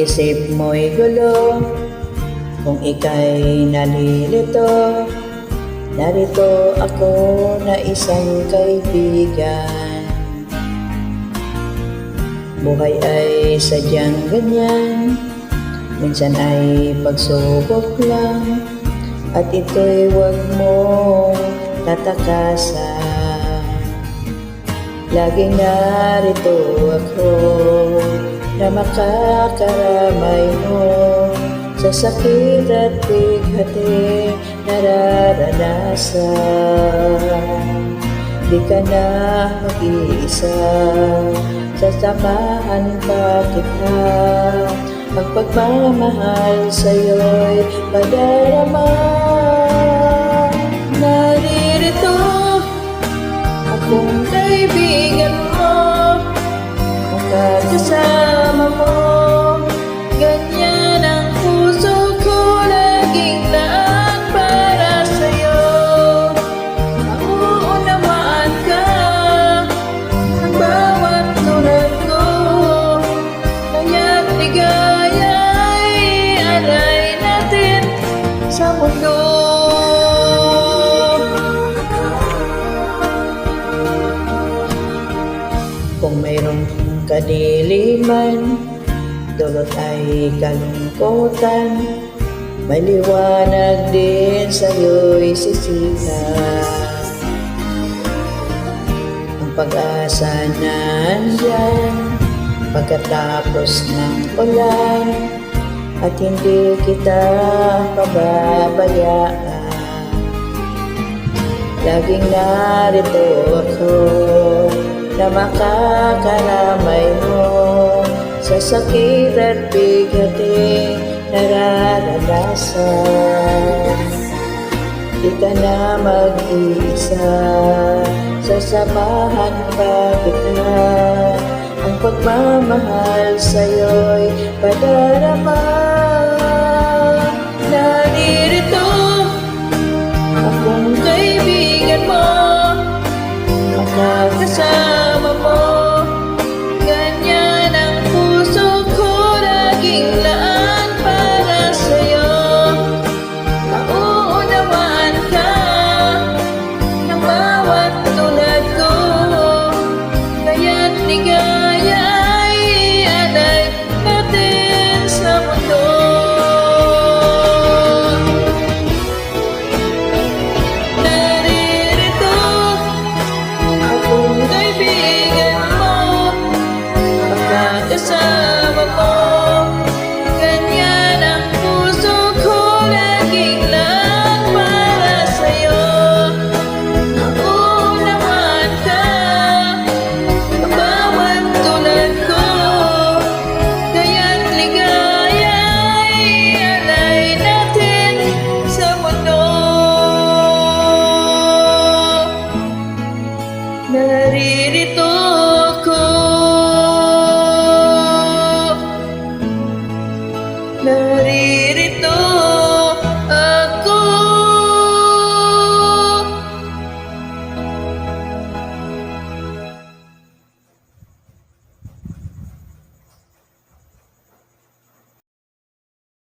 isip mo'y gulo, kung ika'y nalilito, narito ako na isang kaibigan. Buhay ay sadyang ganyan, minsan ay pagsubok lang, at ito'y huwag mong tatakasan. Laging narito ako na makakaramay mo sa sakit at bighati nararanasan. Di ka na mag-iisa, sasamahan pa kita. Ang pagmamahal sa'yo'y padarama. Naririto akong kaibigan mo, makakasama mo. Ganyan ang puso ko, laging laan para sa'yo. Mauunawaan ka ang bawat tulad ko, kaya't ligaya ay alay natin sa mundo. Kung mayroong kadiliman, dulot ay kalungkutan, may liwanag din sa'yo'y sisikat. Ang pag-asa nandyan pagkatapos ng ulan, at hindi kita pababayaan. Laging narito ako na makakaramay mo sa sakit at bighati nararanasan. Di ka na mag-iisa, sasamahan pa kita. Ang pagmamahal sa'yo'y padarama.